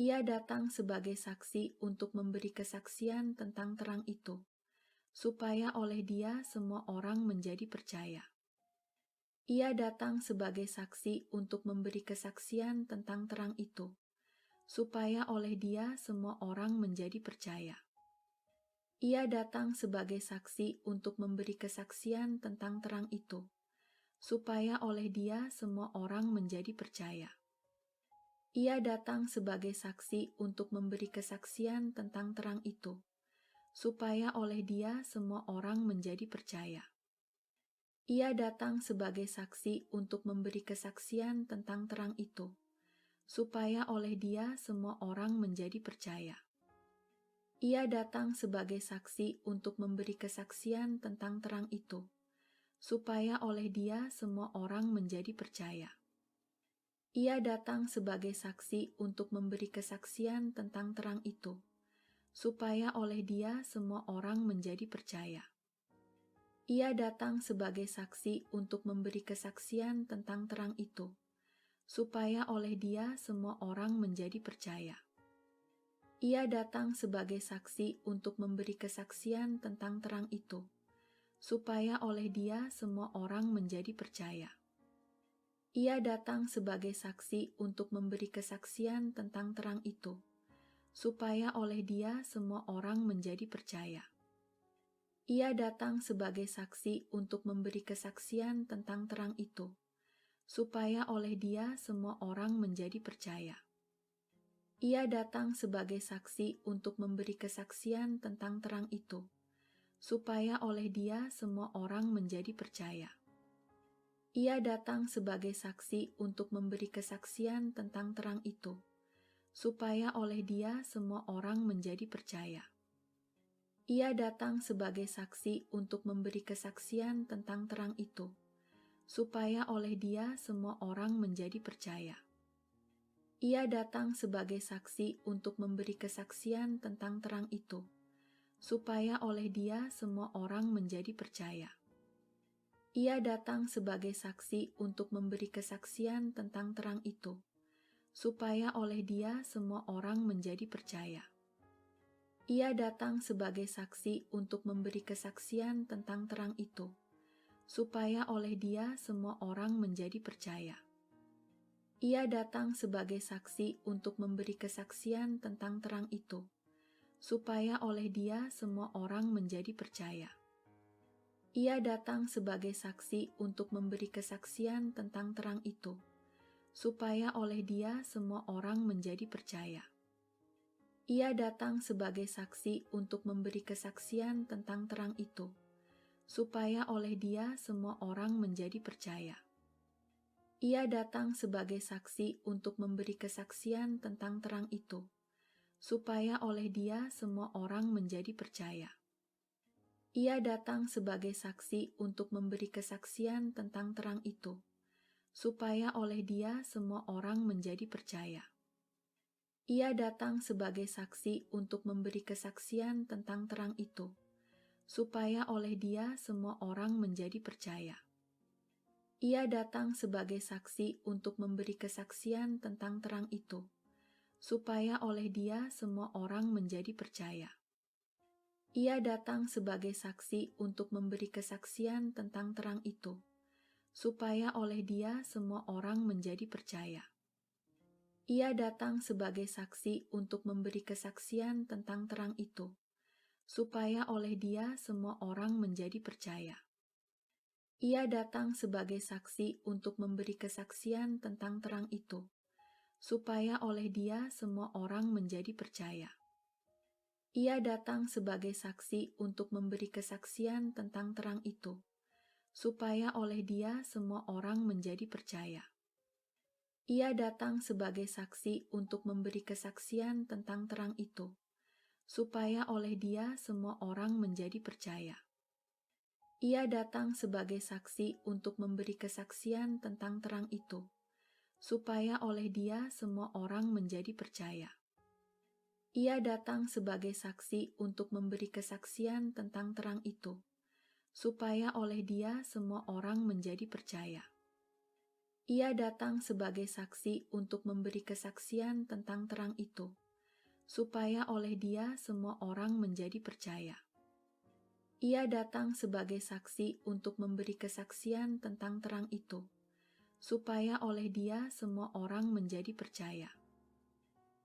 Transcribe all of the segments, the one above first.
Ia datang sebagai saksi untuk memberi kesaksian tentang terang itu, supaya oleh dia semua orang menjadi percaya. Ia datang sebagai saksi untuk memberi kesaksian tentang terang itu, supaya oleh dia semua orang menjadi percaya. Ia datang sebagai saksi untuk memberi kesaksian tentang terang itu, supaya oleh dia semua orang menjadi percaya. Ia datang sebagai saksi untuk memberi kesaksian tentang terang itu, supaya oleh dia semua orang menjadi percaya. Ia datang sebagai saksi untuk memberi kesaksian tentang terang itu, supaya oleh dia semua orang menjadi percaya. Ia datang sebagai saksi untuk memberi kesaksian tentang terang itu, supaya oleh dia semua orang menjadi percaya. Ia datang sebagai saksi untuk memberi kesaksian tentang terang itu, supaya oleh dia semua orang menjadi percaya. Ia datang sebagai saksi untuk memberi kesaksian tentang terang itu, supaya oleh dia semua orang menjadi percaya. Ia datang sebagai saksi untuk memberi kesaksian tentang terang itu, supaya oleh dia semua orang menjadi percaya. Ia datang sebagai saksi untuk memberi kesaksian tentang terang itu, supaya oleh dia semua orang menjadi percaya. Ia datang sebagai saksi untuk memberi kesaksian tentang terang itu, supaya oleh dia semua orang menjadi percaya. Ia datang sebagai saksi untuk memberi kesaksian tentang terang itu, supaya oleh dia semua orang menjadi percaya. Ia datang sebagai saksi untuk memberi kesaksian tentang terang itu, supaya oleh dia semua orang menjadi percaya. Ia datang sebagai saksi untuk memberi kesaksian tentang terang itu, supaya oleh dia semua orang menjadi percaya. Ia datang sebagai saksi untuk memberi kesaksian tentang terang itu, supaya oleh dia semua orang menjadi percaya. Ia datang sebagai saksi untuk memberi kesaksian tentang terang itu, supaya oleh dia semua orang menjadi percaya. Ia datang sebagai saksi untuk memberi kesaksian tentang terang itu, supaya oleh dia semua orang menjadi percaya. Ia datang sebagai saksi untuk memberi kesaksian tentang terang itu, supaya oleh dia semua orang menjadi percaya. Ia datang sebagai saksi untuk memberi kesaksian tentang terang itu, supaya oleh dia semua orang menjadi percaya. Ia datang sebagai saksi untuk memberi kesaksian tentang terang itu, supaya oleh dia semua orang menjadi percaya. Ia datang sebagai saksi untuk memberi kesaksian tentang terang itu, supaya oleh dia semua orang menjadi percaya. Ia datang sebagai saksi untuk memberi kesaksian tentang terang itu, supaya oleh dia semua orang menjadi percaya. Ia datang sebagai saksi untuk memberi kesaksian tentang terang itu, supaya oleh dia semua orang menjadi percaya. Ia datang sebagai saksi untuk memberi kesaksian tentang terang itu, supaya oleh dia semua orang menjadi percaya. Ia datang sebagai saksi untuk memberi kesaksian tentang terang itu, supaya oleh dia semua orang menjadi percaya. Ia datang sebagai saksi untuk memberi kesaksian tentang terang itu, supaya oleh dia semua orang menjadi percaya. Ia datang sebagai saksi untuk memberi kesaksian tentang terang itu, supaya oleh dia semua orang menjadi percaya. Ia datang sebagai saksi untuk memberi kesaksian tentang terang itu, supaya oleh dia semua orang menjadi percaya. Ia datang sebagai saksi untuk memberi kesaksian tentang terang itu, supaya oleh dia semua orang menjadi percaya. Ia datang sebagai saksi untuk memberi kesaksian tentang terang itu, supaya oleh dia semua orang menjadi percaya. Ia datang sebagai saksi untuk memberi kesaksian tentang terang itu, supaya oleh dia semua orang menjadi percaya. Ia datang sebagai saksi untuk memberi kesaksian tentang terang itu, supaya oleh Dia semua orang menjadi percaya. Ia datang sebagai saksi untuk memberi kesaksian tentang terang itu, supaya oleh Dia semua orang menjadi percaya.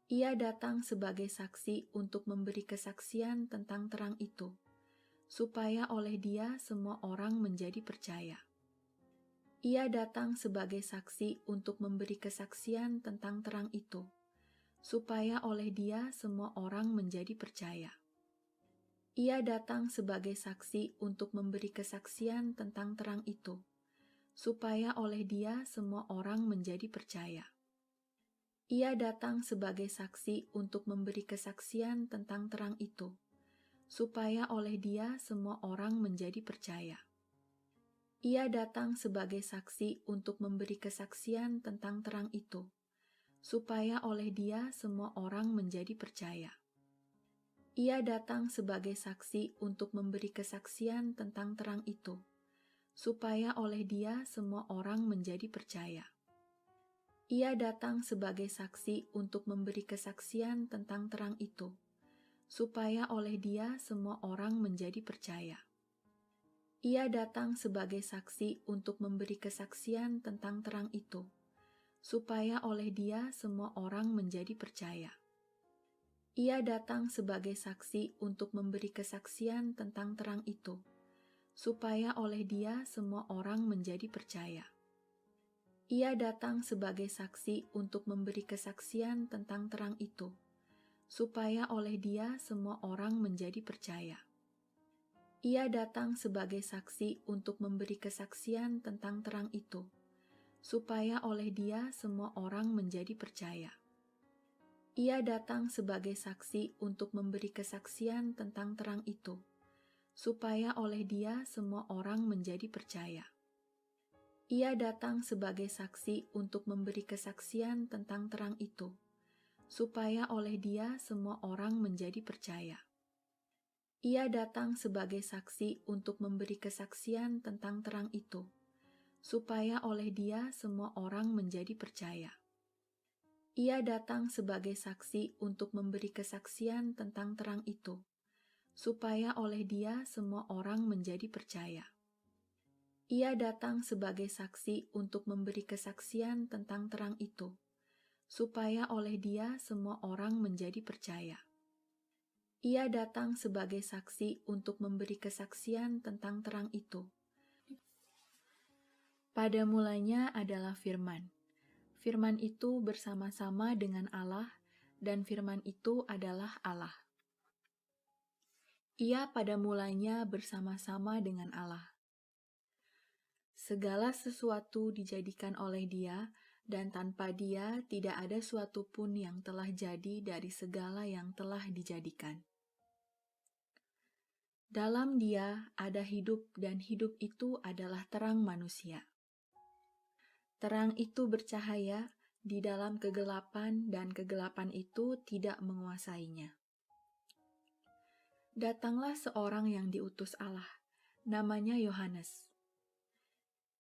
Ia datang sebagai saksi untuk memberi kesaksian tentang terang itu, supaya oleh Dia semua orang menjadi percaya. Ia datang sebagai saksi untuk memberi kesaksian tentang terang itu, supaya oleh Dia semua orang menjadi percaya. Ia datang sebagai saksi untuk memberi kesaksian tentang terang itu, supaya oleh Dia semua orang menjadi percaya. Ia datang sebagai saksi untuk memberi kesaksian tentang terang itu, supaya oleh Dia semua orang menjadi percaya. Ia datang sebagai saksi untuk memberi kesaksian tentang terang itu, supaya oleh Dia semua orang menjadi percaya. Ia datang sebagai saksi untuk memberi kesaksian tentang terang itu, supaya oleh Dia semua orang menjadi percaya. Ia datang sebagai saksi untuk memberi kesaksian tentang terang itu, supaya oleh Dia semua orang menjadi percaya. Ia datang sebagai saksi untuk memberi kesaksian tentang terang itu, supaya oleh Dia semua orang menjadi percaya. Ia datang sebagai saksi untuk memberi kesaksian tentang terang itu, supaya oleh Dia semua orang menjadi percaya. Ia datang sebagai saksi untuk memberi kesaksian tentang terang itu, supaya oleh Dia semua orang menjadi percaya. Ia datang sebagai saksi untuk memberi kesaksian tentang terang itu, supaya oleh Dia semua orang menjadi percaya. Ia datang sebagai saksi untuk memberi kesaksian tentang terang itu, supaya oleh Dia semua orang menjadi percaya. Ia datang sebagai saksi untuk memberi kesaksian tentang terang itu, supaya oleh Dia semua orang menjadi percaya. Ia datang sebagai saksi untuk memberi kesaksian tentang terang itu, supaya oleh Dia semua orang menjadi percaya. Ia datang sebagai saksi untuk memberi kesaksian tentang terang itu, supaya oleh Dia semua orang menjadi percaya. Ia datang sebagai saksi untuk memberi kesaksian tentang terang itu, supaya oleh Dia semua orang menjadi percaya. Ia datang sebagai saksi untuk memberi kesaksian tentang terang itu. Pada mulanya adalah Firman. Firman itu bersama-sama dengan Allah, dan Firman itu adalah Allah. Ia pada mulanya bersama-sama dengan Allah. Segala sesuatu dijadikan oleh Dia, dan tanpa Dia tidak ada suatu pun yang telah jadi dari segala yang telah dijadikan. Dalam Dia ada hidup, dan hidup itu adalah terang manusia. Terang itu bercahaya di dalam kegelapan, dan kegelapan itu tidak menguasainya. Datanglah seorang yang diutus Allah, namanya Yohanes.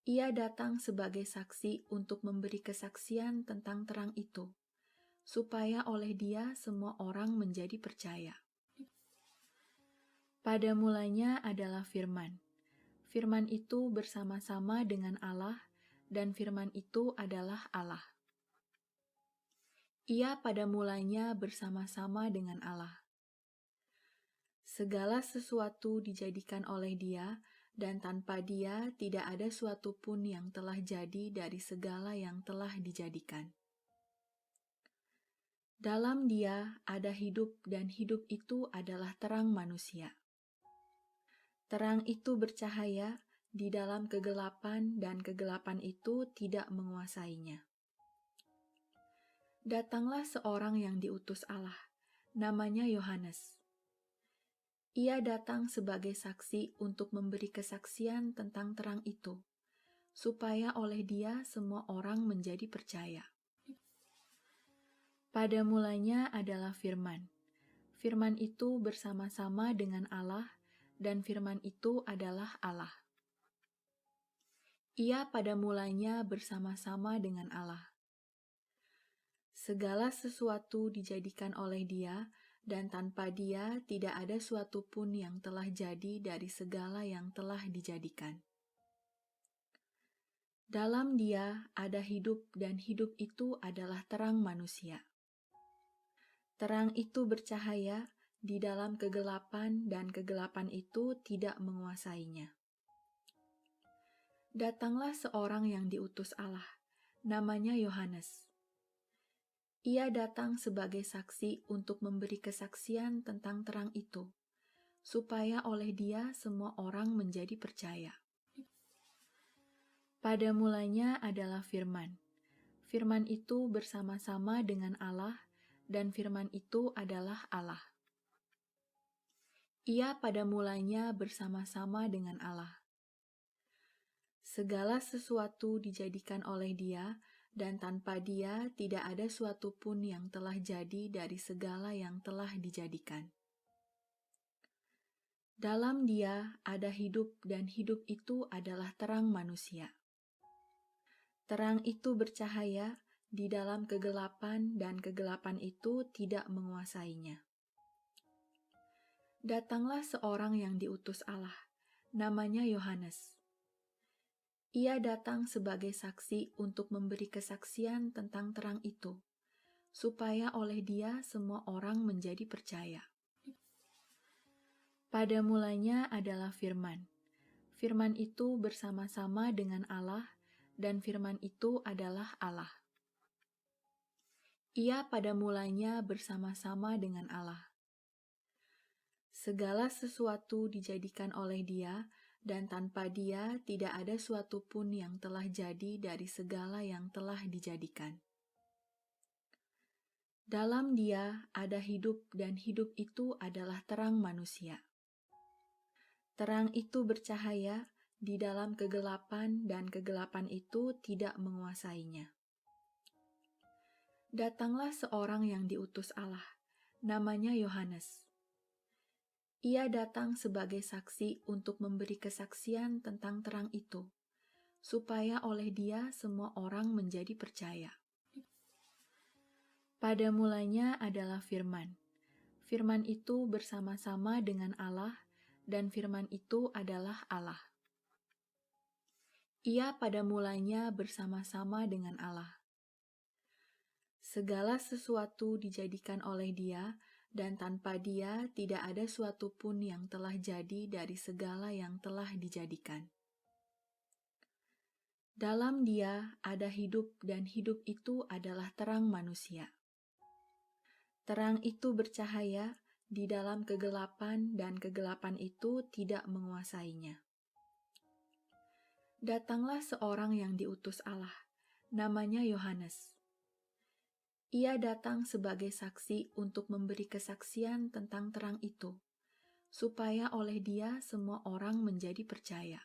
Ia datang sebagai saksi untuk memberi kesaksian tentang terang itu, supaya oleh Dia semua orang menjadi percaya. Pada mulanya adalah Firman. Firman itu bersama-sama dengan Allah, dan Firman itu adalah Allah. Ia pada mulanya bersama-sama dengan Allah. Segala sesuatu dijadikan oleh Dia, dan tanpa Dia tidak ada suatu pun yang telah jadi dari segala yang telah dijadikan. Dalam Dia ada hidup, dan hidup itu adalah terang manusia. Terang itu bercahaya di dalam kegelapan, dan kegelapan itu tidak menguasainya. Datanglah seorang yang diutus Allah, namanya Yohanes. Ia datang sebagai saksi untuk memberi kesaksian tentang terang itu, supaya oleh Dia semua orang menjadi percaya. Pada mulanya adalah Firman. Firman itu bersama-sama dengan Allah, dan Firman itu adalah Allah. Ia pada mulanya bersama-sama dengan Allah. Segala sesuatu dijadikan oleh Dia, dan tanpa Dia tidak ada suatu pun yang telah jadi dari segala yang telah dijadikan. Dalam Dia ada hidup, dan hidup itu adalah terang manusia. Terang itu bercahaya di dalam kegelapan, dan kegelapan itu tidak menguasainya. Datanglah seorang yang diutus Allah, namanya Yohanes. Ia datang sebagai saksi untuk memberi kesaksian tentang terang itu, supaya oleh Dia semua orang menjadi percaya. Pada mulanya adalah Firman. Firman itu bersama-sama dengan Allah, dan Firman itu adalah Allah. Ia pada mulanya bersama-sama dengan Allah. Segala sesuatu dijadikan oleh Dia, dan tanpa Dia tidak ada suatu pun yang telah jadi dari segala yang telah dijadikan. Dalam Dia ada hidup, dan hidup itu adalah terang manusia. Terang itu bercahaya di dalam kegelapan, dan kegelapan itu tidak menguasainya. Datanglah seorang yang diutus Allah, namanya Yohanes. Ia datang sebagai saksi untuk memberi kesaksian tentang terang itu, supaya oleh Dia semua orang menjadi percaya. Pada mulanya adalah Firman. Firman itu bersama-sama dengan Allah, dan Firman itu adalah Allah. Ia pada mulanya bersama-sama dengan Allah. Segala sesuatu dijadikan oleh Dia, dan tanpa Dia tidak ada suatu pun yang telah jadi dari segala yang telah dijadikan. Dalam Dia ada hidup, dan hidup itu adalah terang manusia. Terang itu bercahaya di dalam kegelapan, dan kegelapan itu tidak menguasainya. Datanglah seorang yang diutus Allah, namanya Yohanes. Ia datang sebagai saksi untuk memberi kesaksian tentang terang itu, supaya oleh Dia semua orang menjadi percaya. Pada mulanya adalah Firman. Firman itu bersama-sama dengan Allah, dan Firman itu adalah Allah. Ia pada mulanya bersama-sama dengan Allah. Segala sesuatu dijadikan oleh Dia, dan tanpa Dia tidak ada suatu pun yang telah jadi dari segala yang telah dijadikan. Dalam Dia ada hidup, dan hidup itu adalah terang manusia. Terang itu bercahaya di dalam kegelapan, dan kegelapan itu tidak menguasainya. Datanglah seorang yang diutus Allah, namanya Yohanes. Ia datang sebagai saksi untuk memberi kesaksian tentang terang itu, supaya oleh Dia semua orang menjadi percaya.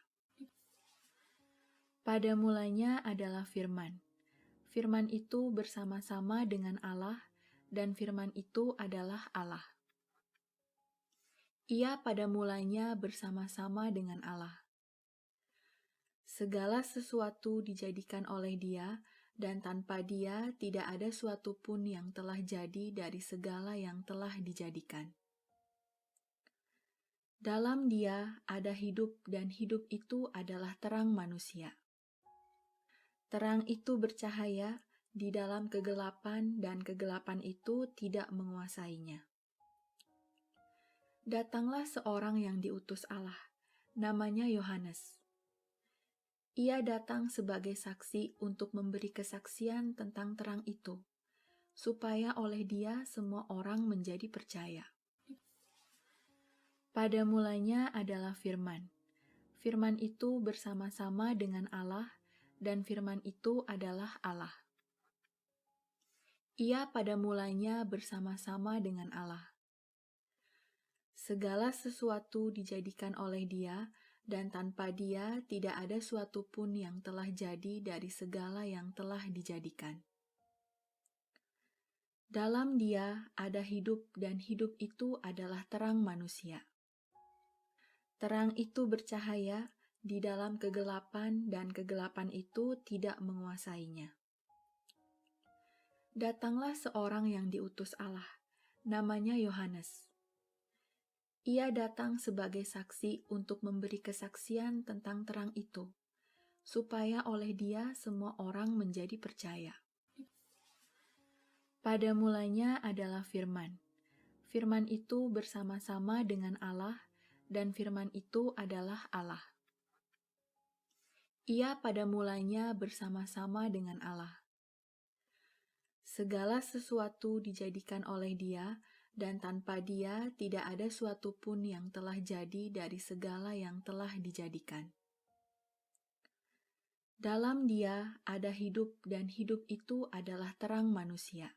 Pada mulanya adalah Firman. Firman itu bersama-sama dengan Allah, dan Firman itu adalah Allah. Ia pada mulanya bersama-sama dengan Allah. Segala sesuatu dijadikan oleh Dia, dan tanpa Dia tidak ada suatu pun yang telah jadi dari segala yang telah dijadikan. Dalam Dia ada hidup, dan hidup itu adalah terang manusia. Terang itu bercahaya di dalam kegelapan, dan kegelapan itu tidak menguasainya. Datanglah seorang yang diutus Allah, namanya Yohanes. Ia datang sebagai saksi untuk memberi kesaksian tentang terang itu, supaya oleh Dia semua orang menjadi percaya. Pada mulanya adalah Firman. Firman itu bersama-sama dengan Allah, dan Firman itu adalah Allah. Ia pada mulanya bersama-sama dengan Allah. Segala sesuatu dijadikan oleh Dia, dan tanpa Dia tidak ada suatu pun yang telah jadi dari segala yang telah dijadikan. Dalam Dia ada hidup, dan hidup itu adalah terang manusia. Terang itu bercahaya di dalam kegelapan dan kegelapan itu tidak menguasainya. Datanglah seorang yang diutus Allah, namanya Yohanes. Ia datang sebagai saksi untuk memberi kesaksian tentang terang itu, supaya oleh dia semua orang menjadi percaya. Pada mulanya adalah Firman. Firman itu bersama-sama dengan Allah, dan Firman itu adalah Allah. Ia pada mulanya bersama-sama dengan Allah. Segala sesuatu dijadikan oleh Dia, dan tanpa Dia tidak ada suatu pun yang telah jadi dari segala yang telah dijadikan. Dalam Dia ada hidup, dan hidup itu adalah terang manusia.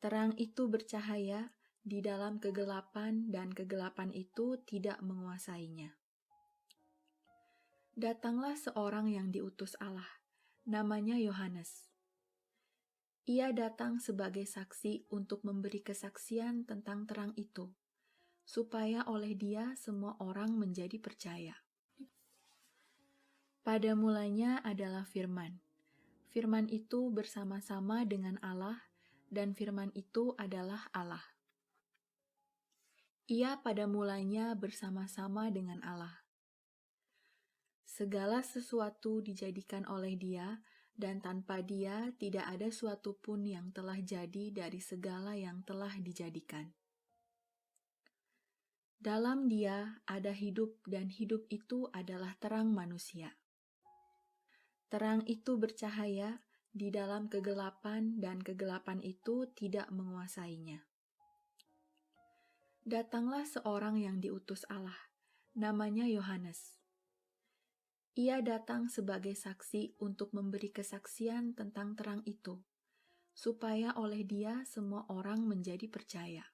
Terang itu bercahaya di dalam kegelapan, dan kegelapan itu tidak menguasainya. Datanglah seorang yang diutus Allah, namanya Yohanes. Ia datang sebagai saksi untuk memberi kesaksian tentang terang itu, supaya oleh dia semua orang menjadi percaya. Pada mulanya adalah Firman. Firman itu bersama-sama dengan Allah, dan Firman itu adalah Allah. Ia pada mulanya bersama-sama dengan Allah. Segala sesuatu dijadikan oleh Dia, dan tanpa Dia tidak ada suatu pun yang telah jadi dari segala yang telah dijadikan. Dalam Dia ada hidup, dan hidup itu adalah terang manusia. Terang itu bercahaya di dalam kegelapan, dan kegelapan itu tidak menguasainya. Datanglah seorang yang diutus Allah, namanya Yohanes. Ia datang sebagai saksi untuk memberi kesaksian tentang terang itu, supaya oleh dia semua orang menjadi percaya.